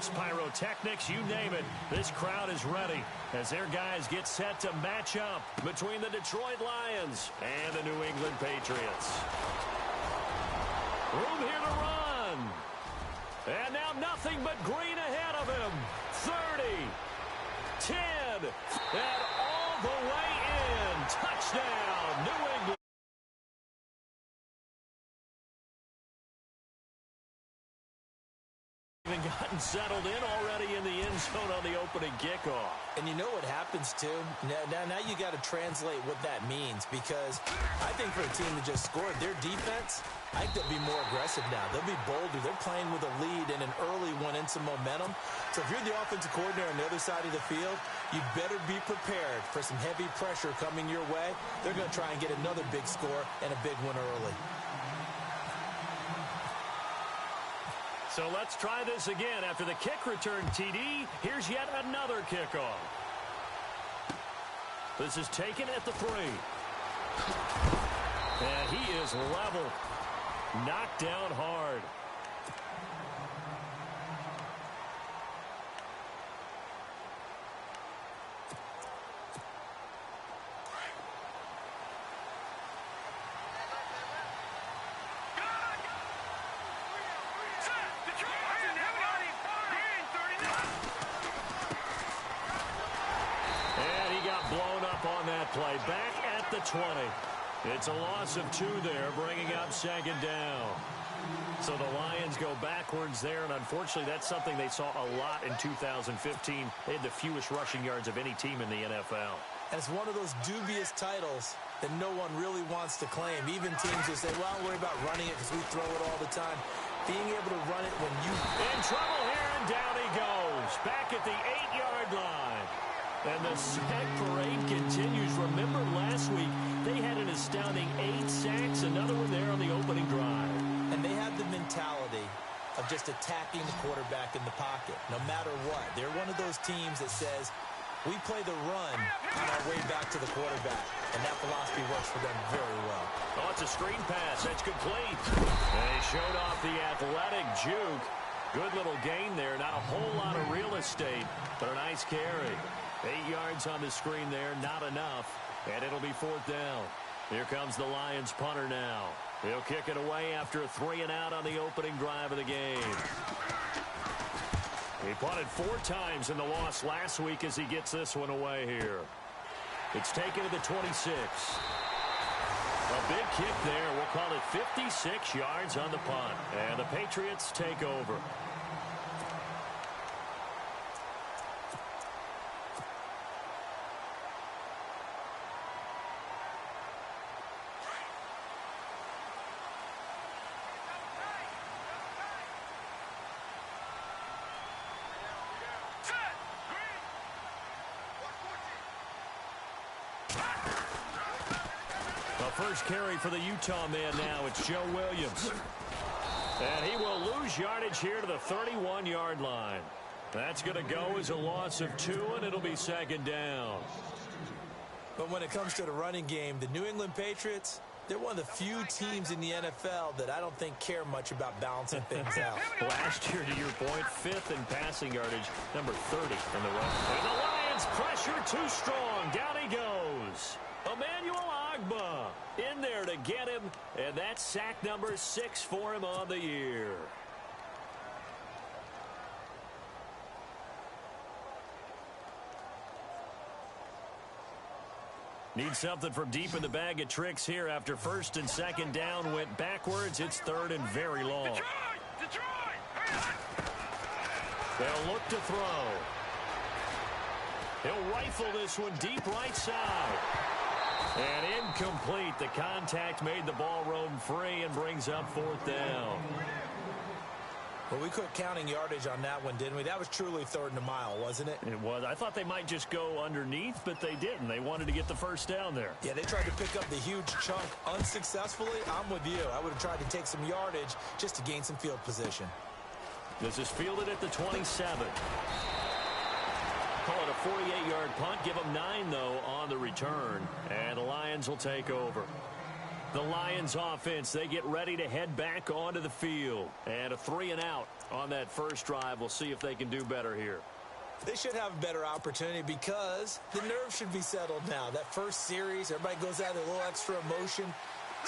lights, pyrotechnics, you name it. This crowd is ready as their guys get set to match up between the Detroit Lions and the New England Patriots. Room here to run. And now nothing but green ahead of him. 30, 10, and all the way in. Touchdown, New England. Even gotten settled in already in the end zone on the opening kickoff. And you know what happens, too? Now you got to translate what that means, because I think for a team that just scored, their defense, I think they'll be more aggressive now. They'll be bolder. They're playing with a lead and an early one and some momentum. So if you're the offensive coordinator on the other side of the field, you better be prepared for some heavy pressure coming your way. They're going to try and get another big score and a big one early. So let's try this again. After the kick return TD, here's yet another kickoff. This is taken at the 3. And he is level. Knocked down hard. Play back at the 20. It's a loss of 2 there, bringing up second down. So the Lions go backwards there, and unfortunately that's something they saw a lot in 2015. They had the fewest rushing yards of any team in the NFL. And it's one of those dubious titles that no one really wants to claim. Even teams will say, well, don't worry about running it because we throw it all the time. Being able to run it when you... In trouble here, and down he goes. Back at the 8-yard line. And the sack parade continues. Remember last week, they had an astounding 8 sacks, another one there on the opening drive. And they have the mentality of just attacking the quarterback in the pocket, no matter what. They're one of those teams that says, we play the run on our way back to the quarterback. And that philosophy works for them very well. Oh, it's a screen pass. That's complete. And they showed off the athletic juke. Good little gain there. Not a whole lot of real estate, but a nice carry. 8 yards on the screen there, not enough, and it'll be 4th down. Here comes the Lions punter now. He'll kick it away after a 3-and-out on the opening drive of the game. He punted 4 times in the loss last week as he gets this one away here. It's taken to the 26. A big kick there. We'll call it 56 yards on the punt, and the Patriots take over. First carry for the Utah man now. It's Joe Williams. And he will lose yardage here to the 31-yard line. That's going to go as a loss of 2, and it'll be 2nd down. But when it comes to the running game, the New England Patriots, they're one of the few teams in the NFL that I don't think care much about balancing things out. Last year, to your point, 5th in passing yardage, number 30 in the run. And the Lions pressure too strong. Down he goes. Emmanuel Ogbah in there to get him, and that's sack number 6 for him on the year. Need something from deep in the bag of tricks here after 1st and 2nd down went backwards. It's 3rd and very long. Detroit! They'll look to throw. He'll rifle this one deep right side. And incomplete. The contact made the ball roam free and brings up 4th down. Well, we quit counting yardage on that one, didn't we? That was truly 3rd and a mile, wasn't it? It was. I thought they might just go underneath, but they didn't. They wanted to get the 1st down there. Yeah, they tried to pick up the huge chunk unsuccessfully. I'm with you. I would have tried to take some yardage just to gain some field position. This is fielded at the 27. Call it a 48-yard punt. Give them 9, though, on the return. And the Lions will take over. The Lions offense, they get ready to head back onto the field. And a 3-and-out on that first drive. We'll see if they can do better here. They should have a better opportunity because the nerves should be settled now. That first series, everybody goes out with a little extra emotion.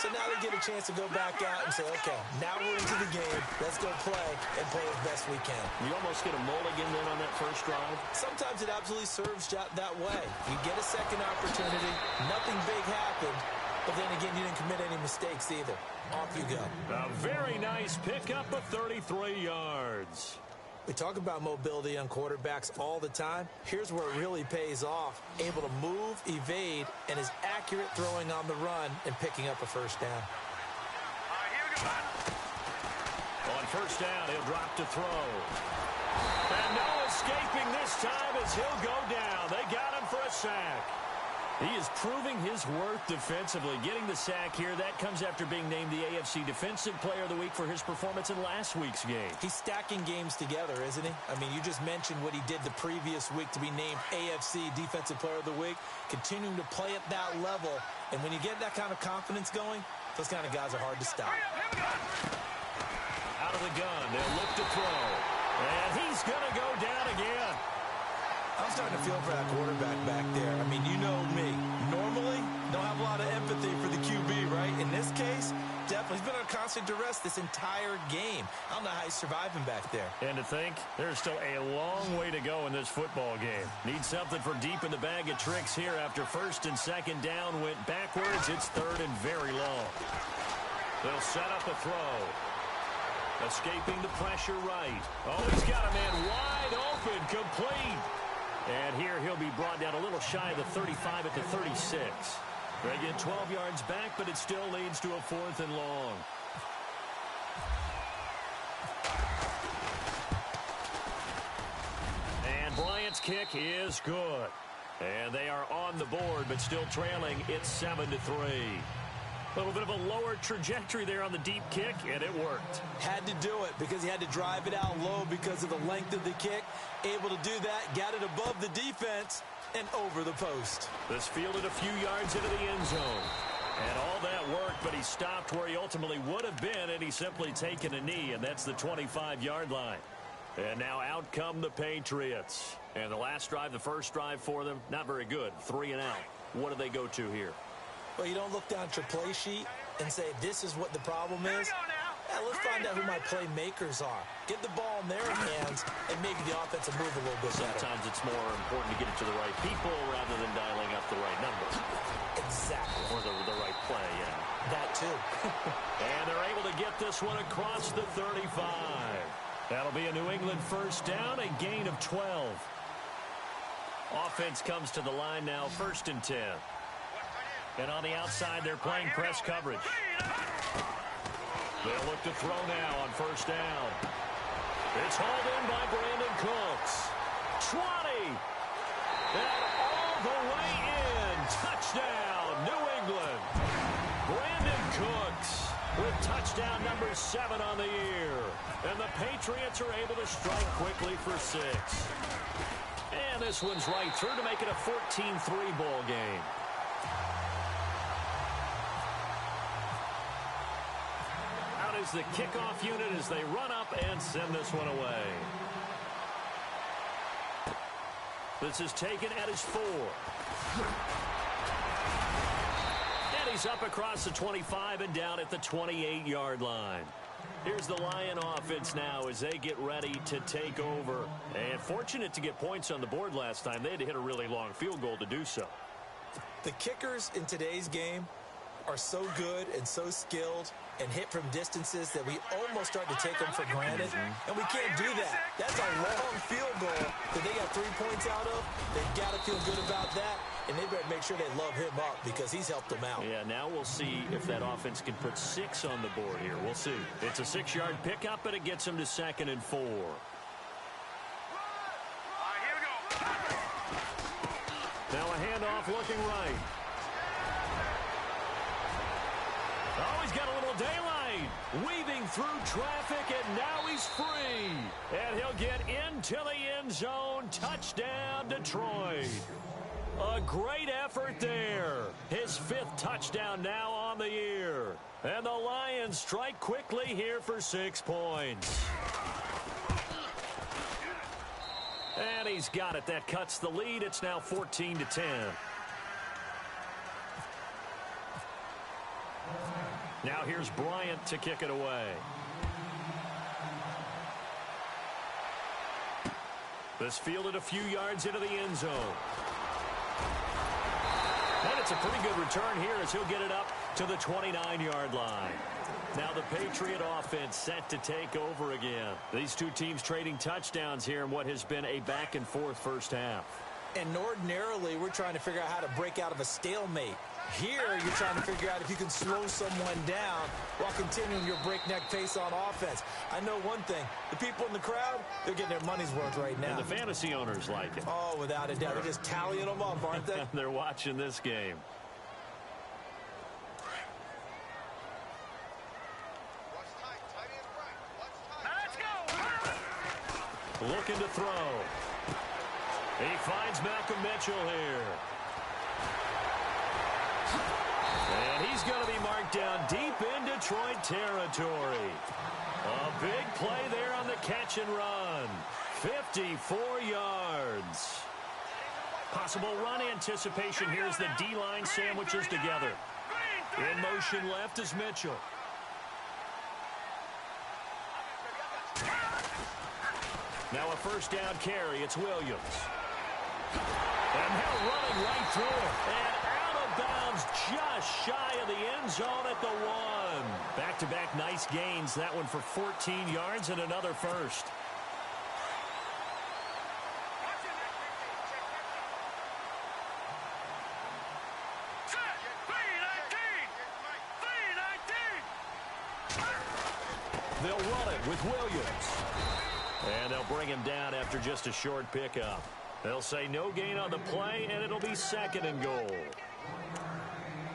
So now they get a chance to go back out and say, okay, now we're into the game. Let's go play and play as best we can. You almost get a mulligan then on that first drive? Sometimes it absolutely serves that way. You get a second opportunity. Nothing big happened. But then again, you didn't commit any mistakes either. Off you go. A very nice pickup of 33 yards. We talk about mobility on quarterbacks all the time. Here's where it really pays off. Able to move, evade, and is accurate throwing on the run and picking up a first down. On first down, he'll drop to throw. And no escaping this time as he'll go down. They got him for a sack. He is proving his worth defensively. Getting the sack here, that comes after being named the AFC Defensive Player of the Week for his performance in last week's game. He's stacking games together, isn't he? I mean, you just mentioned what he did the previous week to be named AFC Defensive Player of the Week. Continuing to play at that level. And when you get that kind of confidence going, those kind of guys are hard to stop. Out of the gun, they'll look to throw. And he's going to go down again. I'm starting to feel for that quarterback back there. I mean, you know me. Normally, don't have a lot of empathy for the QB, right? In this case, definitely. He's been under constant duress this entire game. I don't know how he's surviving back there. And to think, there's still a long way to go in this football game. Need something for deep in the bag of tricks here after first and second down went backwards. It's third and very long. They'll set up a throw. Escaping the pressure right. Oh, he's got a man wide open, complete. And here he'll be brought down a little shy of the 35 at the 36. They get 12 yards back, but it still leads to a 4th and long. And Bryant's kick is good. And they are on the board, but still trailing. It's 7-3. A little bit of a lower trajectory there on the deep kick, and it worked. Had to do it because he had to drive it out low because of the length of the kick. Able to do that, got it above the defense and over the post. This fielded a few yards into the end zone. And all that worked, but he stopped where he ultimately would have been, and he's simply taken a knee, and that's the 25-yard line. And now out come the Patriots. And the last drive, the first drive for them, not very good. 3 and out. What do they go to here? Well, you don't look down at your play sheet and say, this is what the problem is. Yeah, let's find out who my playmakers are. Get the ball in their hands and maybe the offense will move a little bit better. Sometimes it's more important to get it to the right people rather than dialing up the right numbers. Exactly. Or the right play, yeah. That too. And they're able to get this one across the 35. That'll be a New England first down, a gain of 12. Offense comes to the line now, 1st and 10. And on the outside, they're playing press coverage. They'll look to throw now on first down. It's hauled in by Brandon Cooks. 20. And all the way in. Touchdown, New England. Brandon Cooks with touchdown number 7 on the year. And the Patriots are able to strike quickly for 6. And this one's right through to make it a 14-3 ball game. Is the kickoff unit as they run up and send this one away. This is taken at his 4. And he's up across the 25 and down at the 28-yard line. Here's the Lion offense now as they get ready to take over. And fortunate to get points on the board last time. They had to hit a really long field goal to do so. The kickers in today's game are so good and so skilled and hit from distances that we almost start to take them for granted. And we can't do that. That's a long field goal that they got 3 points out of. They've got to feel good about that, and they better make sure they love him up because he's helped them out. Yeah, now we'll see if that offense can put 6 on the board here. We'll see. It's a 6-yard pickup, but it gets them to 2nd and 4. Now a handoff looking right. Oh, he's got a little daylight. Weaving through traffic, and now he's free. And he'll get into the end zone. Touchdown, Detroit. A great effort there. His 5th touchdown now on the year. And the Lions strike quickly here for 6 points. And he's got it. That cuts the lead. It's now 14-10. Now here's Bryant to kick it away. This fielded a few yards into the end zone. And it's a pretty good return here as he'll get it up to the 29-yard line. Now the Patriot offense set to take over again. These two teams trading touchdowns here in what has been a back-and-forth first half. And ordinarily, we're trying to figure out how to break out of a stalemate. Here, you're trying to figure out if you can slow someone down while continuing your breakneck pace on offense. I know one thing. The people in the crowd, they're getting their money's worth right now. And the fantasy owners like it. Oh, without a doubt. They're just tallying them up, aren't they? They're watching this game. Looking to throw. He finds Malcolm Mitchell here. And he's going to be marked down deep in Detroit territory. A big play there on the catch and run. 54 yards. Possible run anticipation here as the D-line sandwiches together. In motion left is Mitchell. Now a first down carry. It's Williams. And now running right through it. And out of bounds just shy of the end zone at the 1. Back-to-back nice gains. That one for 14 yards and another first. They'll run it with Williams. And they'll bring him down after just a short pickup. They'll say no gain on the play, and it'll be 2nd and goal.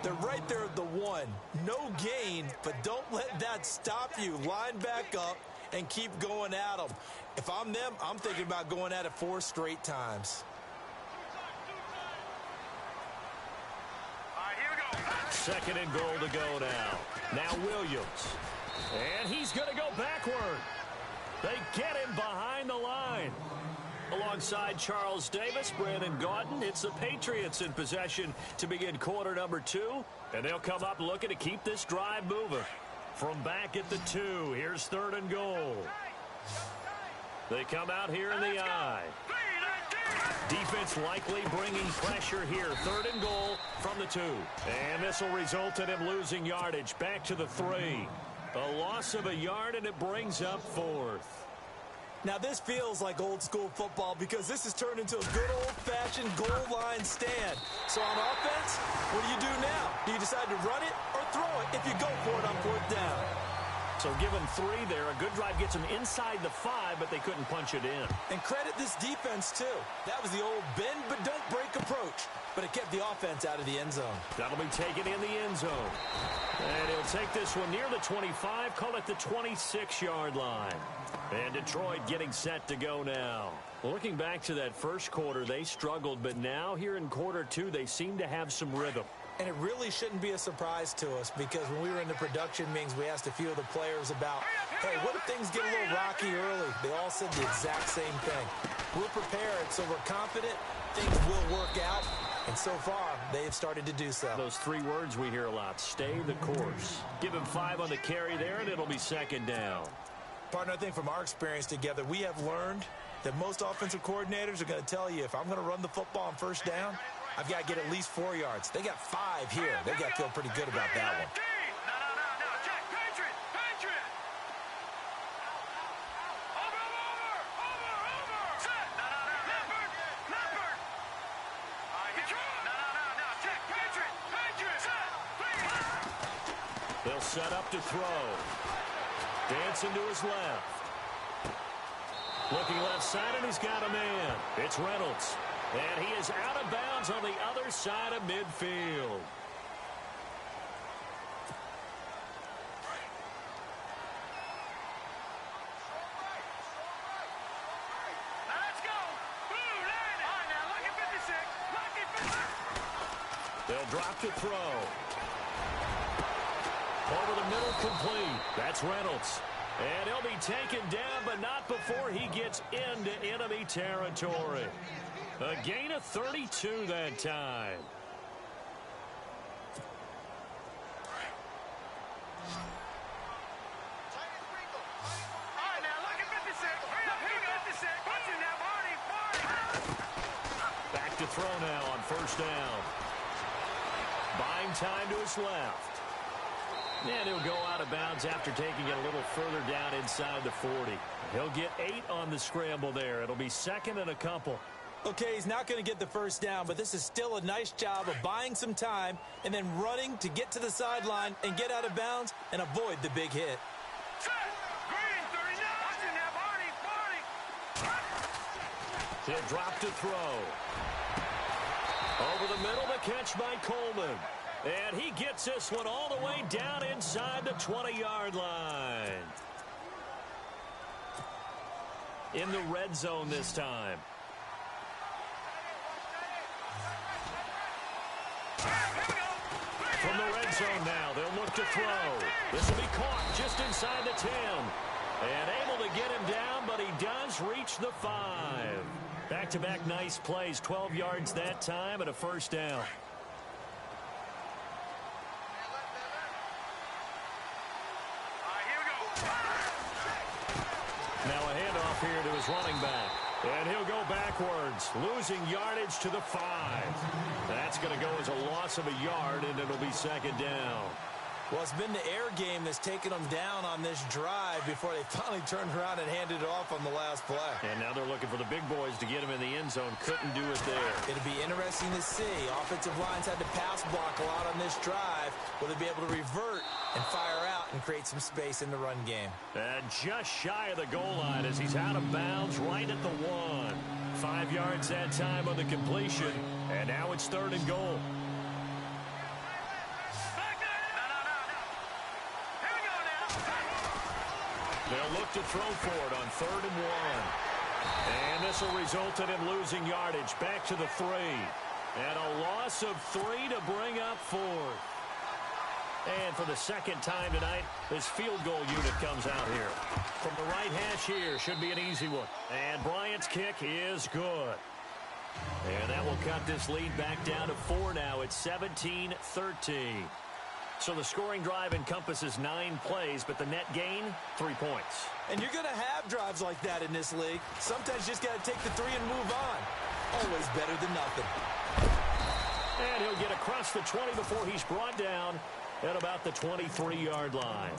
They're right there at the 1. No gain, but don't let that stop you. Line back up and keep going at them. If I'm them, I'm thinking about going at it 4 straight times. All right, here we go. 2nd and goal to go now. Now Williams. And he's going to go backward. They get him behind the line. Alongside Charles Davis, Brandon Gaudin, it's the Patriots in possession to begin quarter number 2. And they'll come up looking to keep this drive moving. From back at the 2, here's 3rd and goal. They come out here in the I. Defense likely bringing pressure here. 3rd and goal from the 2. And this will result in him losing yardage. Back to the 3. A loss of a yard, and it brings up 4th. Now, this feels like old-school football because this has turned into a good old-fashioned goal line stand. So on offense, what do you do now? Do you decide to run it or throw it if you go for it on 4th down? So give them 3 there. A good drive gets them inside the 5, but they couldn't punch it in. And credit this defense, too. That was the old bend but don't break approach. But it kept the offense out of the end zone. That'll be taken in the end zone. And he'll take this one near the 25, call it the 26-yard line. And Detroit getting set to go now. Looking back to that first quarter, they struggled, but now here in quarter 2, they seem to have some rhythm. And it really shouldn't be a surprise to us because when we were in the production meetings, we asked a few of the players about, hey, what if things get a little rocky early? They all said the exact same thing. We're prepared, so we're confident things will work out. And so far, they have started to do so. Those 3 words we hear a lot, stay the course. Give him 5 on the carry there, and it'll be 2nd down. Partner, I think from our experience together, we have learned that most offensive coordinators are going to tell you, if I'm going to run the football on 1st down, I've got to get at least 4 yards. They got 5 here. They've got to feel pretty good about that one. No. Check. Patriot. Over. Set. Leopard. All right, control. No. Check. Patriot. Set. Please. They'll set up to throw. Dancing to his left. Looking left side, and he's got a man. It's Reynolds. And he is out of bounds on the other side of midfield. Let's go. Blue line. All right, now look at 56. He'll drop to throw. Over the middle, complete. That's Reynolds. And he'll be taken down, but not before he gets into enemy territory. A gain of 32 that time. Back to throw now on first down. Buying time to his left. And he'll go out of bounds after taking it a little further down inside the 40. He'll get 8 on the scramble there. It'll be second and a couple. Okay, he's not going to get the first down, but this is still a nice job of buying some time and then running to get to the sideline and get out of bounds and avoid the big hit. He'll drop to throw. Over the middle, the catch by Coleman. And he gets this one all the way down inside the 20-yard line. In the red zone this time. From the red zone now, they'll look to throw. This will be caught just inside the 10. And able to get him down, but he does reach the 5. Back-to-back nice plays, 12 yards that time and a first down. Now a handoff here to his running back. And he'll go backwards, losing yardage to the 5. That's going to go as a loss of a yard, and it'll be second down. Well, it's been the air game that's taken them down on this drive before they finally turned around and handed it off on the last play. And now they're looking for the big boys to get him in the end zone. Couldn't do it there. It'll be interesting to see. Offensive lines had to pass block a lot on this drive. Will they be able to revert and fire out and create some space in the run game? And just shy of the goal line as he's out of bounds right at the 1. 5 yards that time on the completion. And now it's third and goal. They'll look to throw for it on 3rd and 1. And this will result in him losing yardage back to the 3. And a loss of 3 to bring up 4th. And for the second time tonight, this field goal unit comes out here. From the right hash here, should be an easy one. And Bryant's kick is good. And that will cut this lead back down to 4 now. It's 17-13. So the scoring drive encompasses 9 plays, but the net gain, 3 points. And you're going to have drives like that in this league. Sometimes you just got to take the 3 and move on. Always better than nothing. And he'll get across the 20 before he's brought down at about the 23-yard line.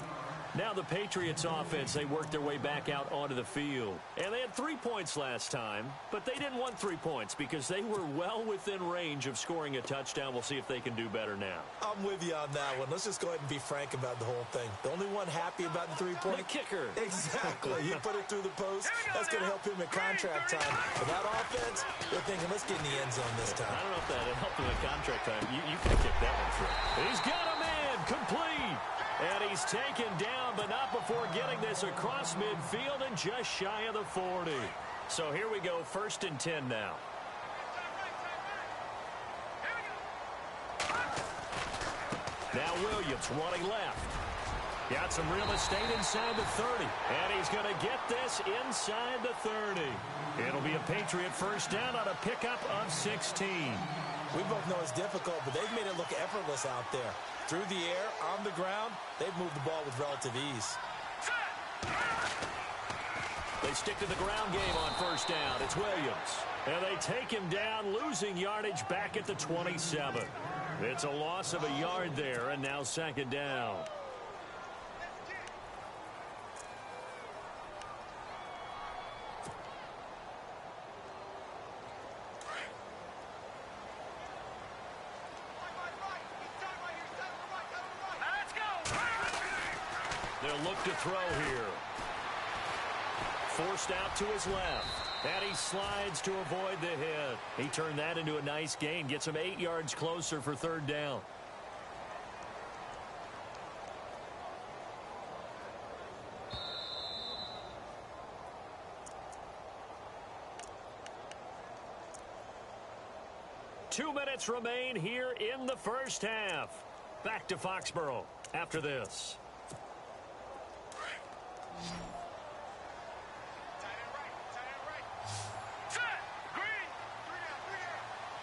Now the Patriots offense, they worked their way back out onto the field. And they had 3 points last time, but they didn't want 3 points because they were well within range of scoring a touchdown. We'll see if they can do better now. I'm with you on that one. Let's just go ahead and be frank about the whole thing. The only one happy about the 3-point? The kicker. Exactly. You put it through the post. That's going to help him in contract time. But that offense, they're thinking, let's get in the end zone this time. I don't know if that helped him in contract time. You can kick that one through. He's got a man complete. And he's taken down, but not before getting this across midfield and just shy of the 40. So here we go, 1st and 10 now. Now Williams running left. Got some real estate inside the 30. And he's going to get this inside the 30. It'll be a Patriot first down on a pickup of 16. We both know it's difficult, but they've made it look effortless out there. Through the air, on the ground, they've moved the ball with relative ease. They stick to the ground game on first down. It's Williams. And they take him down, losing yardage back at the 27. It's a loss of a yard there, and now second down. They'll look to throw here. Forced out to his left. And he slides to avoid the hit. He turned that into a nice gain. Gets him 8 yards closer for third down. 2 minutes remain here in the first half. Back to Foxborough after this.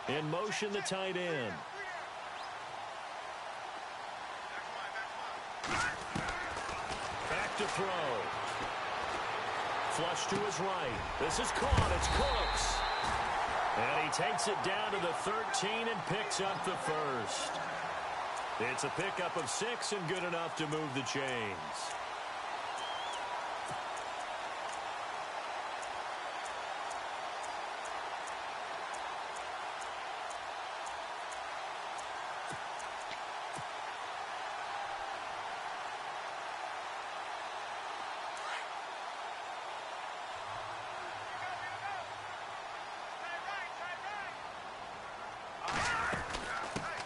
In motion, the tight end. Back to throw. Flush to his right. This is caught. It's Cooks. And he takes it down to the 13 and picks up the first. It's a pickup of 6 and good enough to move the chains.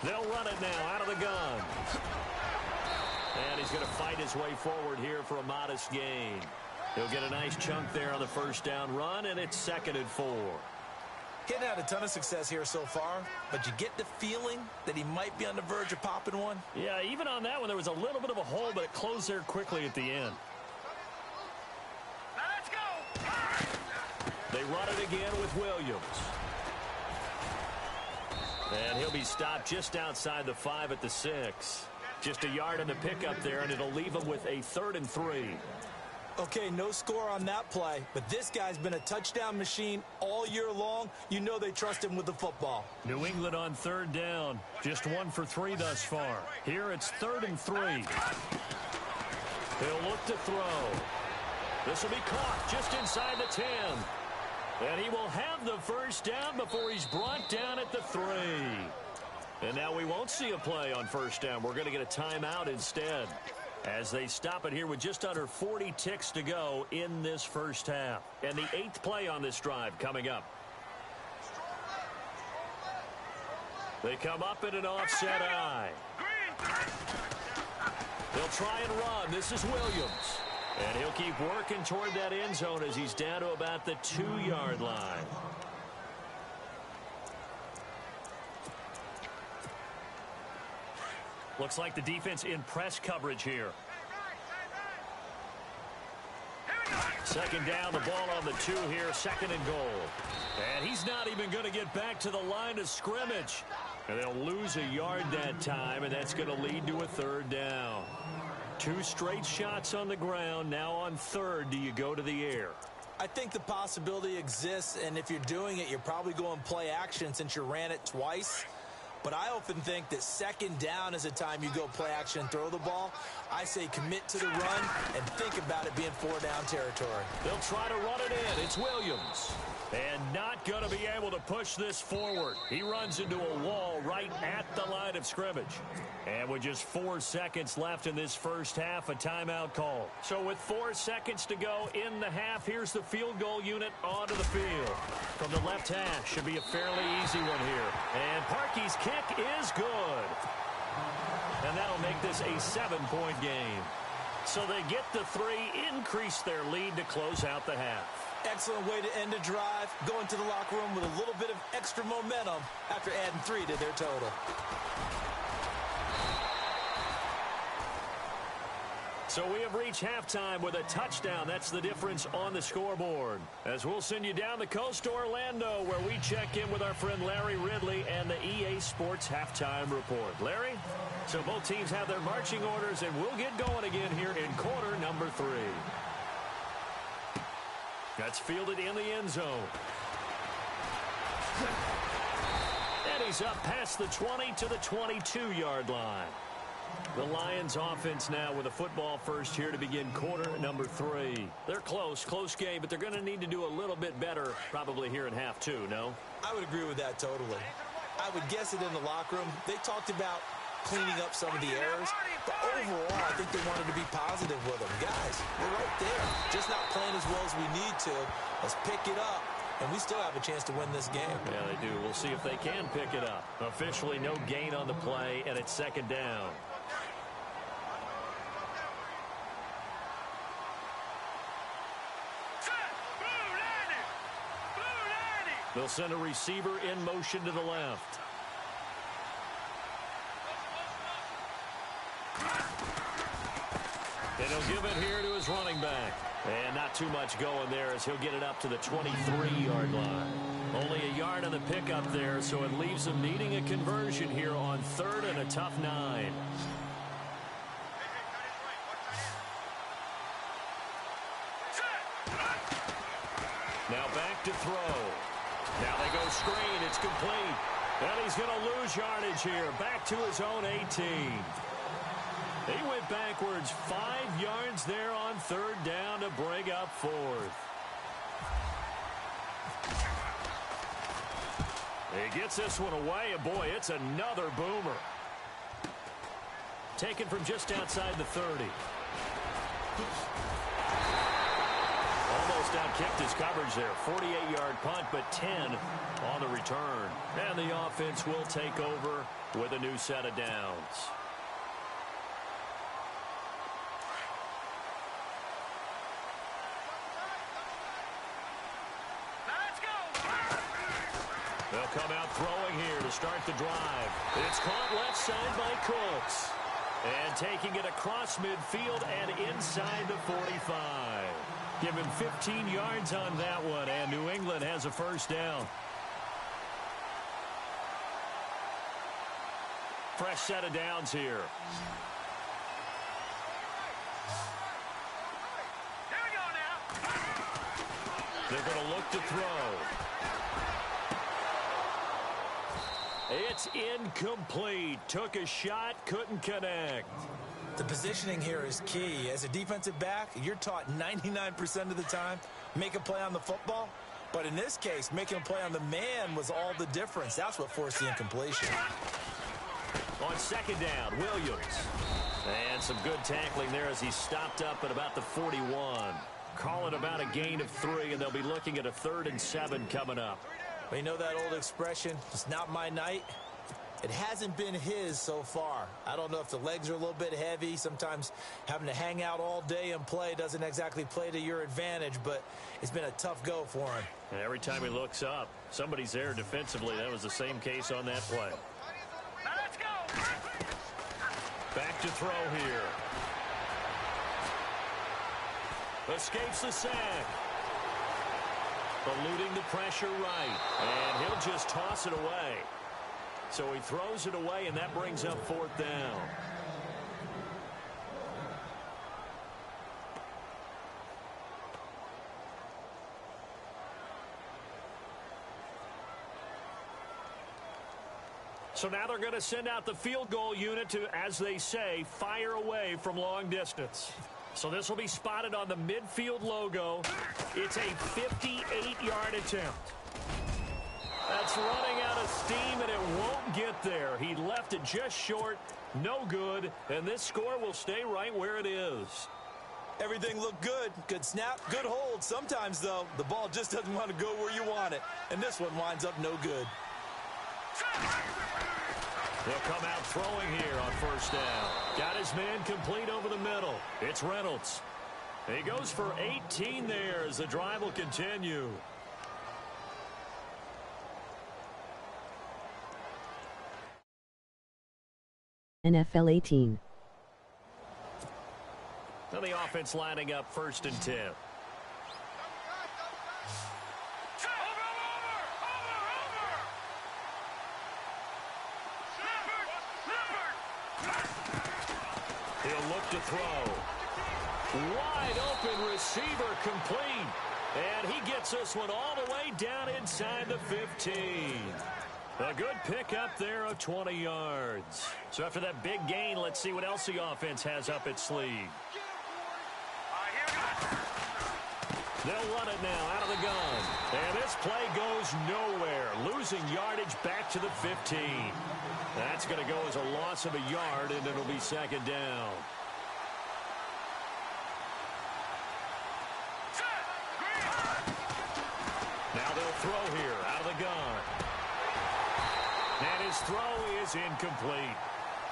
They'll run it now out of the gun. And he's going to fight his way forward here for a modest gain. He'll get a nice chunk there on the first down run, and it's 2nd and 4. Getting had a ton of success here so far, but you get the feeling that he might be on the verge of popping one. Yeah, even on that one, there was a little bit of a hole, but it closed there quickly at the end. Now let's go. They run it again with Williams. And he'll be stopped just outside the 5 at the 6. Just a yard in the pickup there, and it'll leave him with a 3rd and 3. Okay, no score on that play, but this guy's been a touchdown machine all year long. You know they trust him with the football. New England on 3rd down. Just 1 for 3 thus far. Here it's 3rd and 3. He'll look to throw. This will be caught just inside the 10. And he will have the first down before he's brought down at the 3. And now we won't see a play on first down. We're going to get a timeout instead, as they stop it here with just under 40 ticks to go in this first half. And the 8th play on this drive coming up. They come up in an offset eye. They'll try and run. This is Williams. And he'll keep working toward that end zone as he's down to about the 2-yard line. Looks like the defense in press coverage here. 2nd down, the ball on the 2 here, 2nd and goal. And he's not even going to get back to the line of scrimmage. And they'll lose a yard that time, and that's going to lead to a 3rd down. 2 straight shots on the ground. Now on 3rd, do you go to the air? I think the possibility exists, and if you're doing it, you're probably going play action since you ran it twice. But I often think that 2nd down is a time you go play action and throw the ball. I say commit to the run and think about it being 4-down territory. They'll try to run it in. It's Williams. And not going to be able to push this forward. He runs into a wall right at the line of scrimmage. And with just 4 seconds left in this first half, a timeout call. So with 4 seconds to go in the half, here's the field goal unit onto the field. From the left hash, should be a fairly easy one here. And Parkey's kick is good. And that'll make this a 7-point game. So they get the 3, increase their lead to close out the half. Excellent way to end a drive, going to the locker room with a little bit of extra momentum after adding 3 to their total. So we have reached halftime with a touchdown. That's the difference on the scoreboard. As we'll send you down the coast to Orlando, where we check in with our friend Larry Ridley and the EA Sports Halftime Report. Larry? So both teams have their marching orders, and we'll get going again here in quarter number 3. That's fielded in the end zone. And he's up past the 20 to the 22-yard line. The Lions offense now with a football first here to begin quarter number 3. They're close game, but they're going to need to do a little bit better probably here in half 2, no? I would agree with that totally. I would guess it in the locker room. They talked about cleaning up some of the errors, but overall, I think they wanted to be positive with them. Guys, we're right there. Just not playing as well as we need to. Let's pick it up, and we still have a chance to win this game. Yeah, they do. We'll see if they can pick it up. Officially no gain on the play, and it's 2nd down. They'll send a receiver in motion to the left. And he'll give it here to his running back. And not too much going there as he'll get it up to the 23-yard line. Only a yard on the pickup there, so it leaves him needing a conversion here on 3rd and a tough 9. Now back to throw. Now they go screen. It's complete. And he's going to lose yardage here. Back to his own 18. He went backwards 5 yards there on 3rd down to bring up 4th. He gets this one away, and boy, it's another boomer. Taken from just outside the 30. Almost outkicked his coverage there. 48-yard punt, but 10 on the return. And the offense will take over with a new set of downs. They'll come out throwing here to start the drive. It's caught left side by Cooks. And taking it across midfield and inside the 45. Give him 15 yards on that one, and New England has a first down. Fresh set of downs here. Here we go now. They're going to look to throw. It's incomplete. Took a shot, couldn't connect. The positioning here is key. As a defensive back, you're taught 99% of the time, make a play on the football. But in this case, making a play on the man was all the difference. That's what forced the incompletion. On 2nd down, Williams. And some good tackling there as he stopped up at about the 41. Call it about a gain of 3, and they'll be looking at a 3rd and 7 coming up. Well, you know that old expression, it's not my night. It hasn't been his so far. I don't know if the legs are a little bit heavy. Sometimes having to hang out all day and play doesn't exactly play to your advantage, but it's been a tough go for him. And every time he looks up, somebody's there defensively. That was the same case on that play. Now let's go. Back to throw here. Escapes the sack. Eluding the pressure right. And he'll just toss it away. So he throws it away, and that brings up 4th down. So now they're going to send out the field goal unit to, as they say, fire away from long distance. So this will be spotted on the midfield logo. It's a 58-yard attempt. That's running out of steam, and it won't get there. He left it just short, no good, and this score will stay right where it is. Everything looked good. Good snap, good hold. Sometimes, though, the ball just doesn't want to go where you want it, and this one winds up no good. He'll come out throwing here on 1st down. Got his man complete over the middle. It's Reynolds. He goes for 18 there as the drive will continue. NFL 18. Now the offense lining up 1st and 10. He'll look to throw. Wide open receiver complete. And he gets this one all the way down inside the 15. A good pickup there of 20 yards. So after that big gain, let's see what else the offense has up its sleeve. They'll run it now out of the gun. And this play goes nowhere. Losing yardage back to the 15. That's going to go as a loss of a yard, and it'll be 2nd down. Now they'll throw here out of the gun. And his throw is incomplete.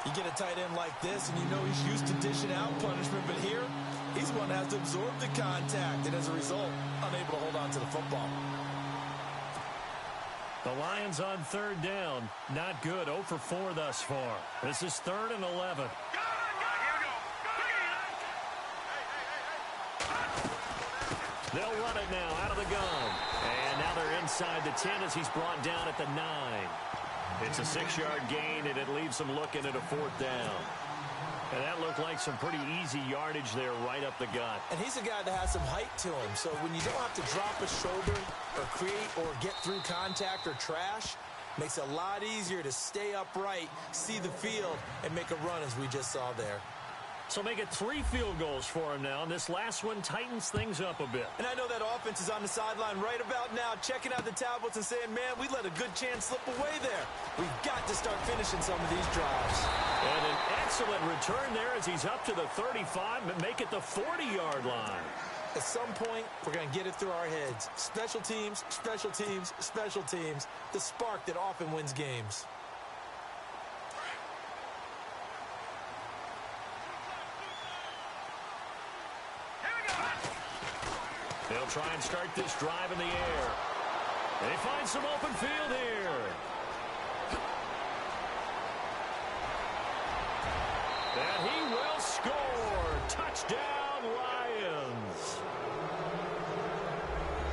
You get a tight end like this, and you know he's used to dishing out punishment, but here, he's one that has to absorb the contact, and as a result, unable to hold on to the football. The Lions on 3rd down. Not good. 0 for 4 thus far. This is 3rd and 11. They'll run it now out of the gun. And now they're inside the 10 as he's brought down at the 9. It's a 6-yard gain, and it leaves them looking at a 4th down. And that looked like some pretty easy yardage there right up the gut. And he's a guy that has some height to him. So when you don't have to drop a shoulder or create or get through contact or trash, makes it a lot easier to stay upright, see the field, and make a run as we just saw there. So make it 3 field goals for him now, and this last one tightens things up a bit. And I know that offense is on the sideline right about now, checking out the tablets and saying, man, we let a good chance slip away there. We've got to start finishing some of these drives. And an excellent return there as he's up to the 35 and make it the 40-yard line. At some point, we're going to get it through our heads. Special teams, special teams, special teams. The spark that often wins games. They'll try and start this drive in the air. They find some open field here. And he will score. Touchdown, Lions.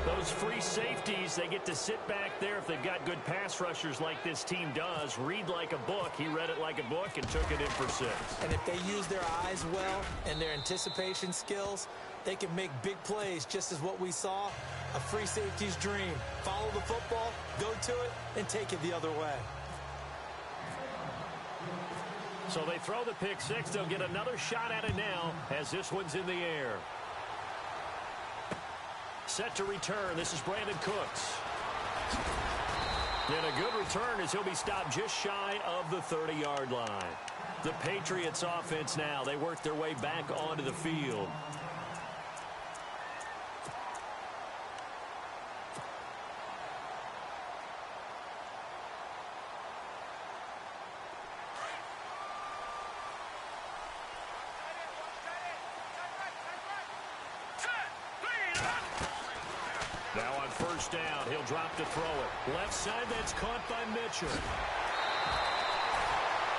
Those free safeties, they get to sit back there if they've got good pass rushers like this team does. Read like a book. He read it like a book and took it in for 6. And if they use their eyes well and their anticipation skills, they can make big plays, just as what we saw, a free safety's dream. Follow the football, go to it, and take it the other way. So they throw the pick 6. They'll get another shot at it now as this one's in the air. Set to return. This is Brandon Cooks. And a good return as he'll be stopped just shy of the 30-yard line. The Patriots offense now. They work their way back onto the field. Now on first down, he'll drop to throw it. Left side, that's caught by Mitchell.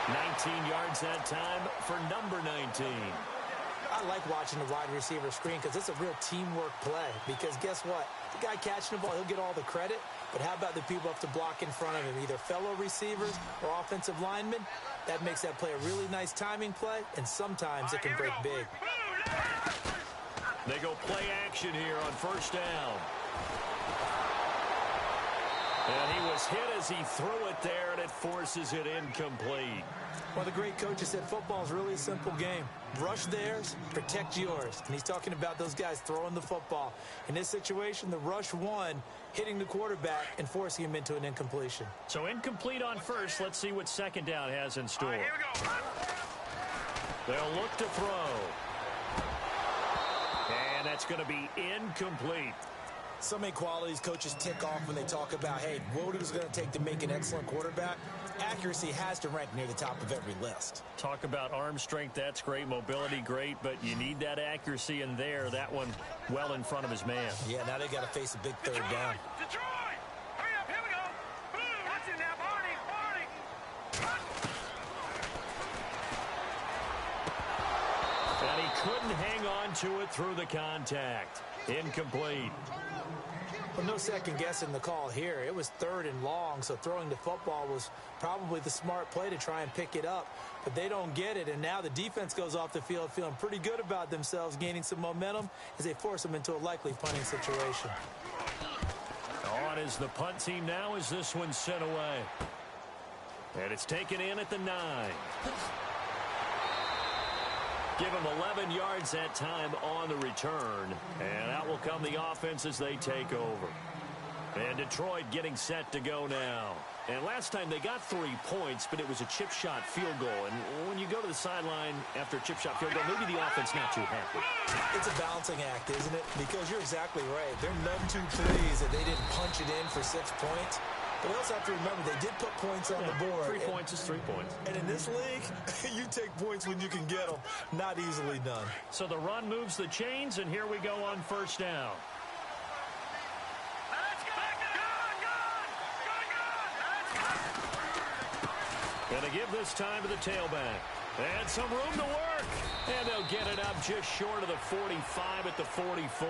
19 yards that time for number 19. I like watching the wide receiver screen because it's a real teamwork play. Because guess what? The guy catching the ball, he'll get all the credit. But how about the people up to block in front of him, either fellow receivers or offensive linemen? That makes that play a really nice timing play, and sometimes it can break big. They go play action here on first down. And he was hit as he threw it there, and it forces it incomplete. Well, the great coach has said football is really a simple game. Rush theirs, protect yours. And he's talking about those guys throwing the football. In this situation, the rush won, hitting the quarterback and forcing him into an incompletion. So incomplete on first. Let's see what second down has in store. Here we go. They'll look to throw. And that's going to be incomplete. So many qualities coaches tick off when they talk about, hey, what is it going to take to make an excellent quarterback? Accuracy has to rank near the top of every list. Talk about arm strength, that's great. Mobility, great, but you need that accuracy in there. That one well in front of his man. Yeah, now they got to face a big third down. Detroit! Hurry up, here we go. Watch it now, Barney, Barney. And he couldn't hang on to it through the contact. Incomplete. Well, no second guessing the call here. It was 3rd and long, so throwing the football was probably the smart play to try and pick it up. But they don't get it, and now the defense goes off the field feeling pretty good about themselves, gaining some momentum as they force them into a likely punting situation. On is the punt team now as this one's sent away. And it's taken in at the 9. Give him 11 yards that time on the return. And out will come the offense as they take over. And Detroit getting set to go now. And last time they got 3 points, but it was a chip shot field goal. And when you go to the sideline after a chip shot field goal, maybe the offense not too happy. It's a balancing act, isn't it? Because you're exactly right. They're none too pleased that they didn't punch it in for 6 points. But we also have to remember they did put points on the board. 3 points is 3 points. And in this league, you take points when you can get them. Not easily done. So the run moves the chains, and here we go on first down. Let's go. Going to give this time to the tailback. And some room to work. And they'll get it up just short of the 45 at the 44.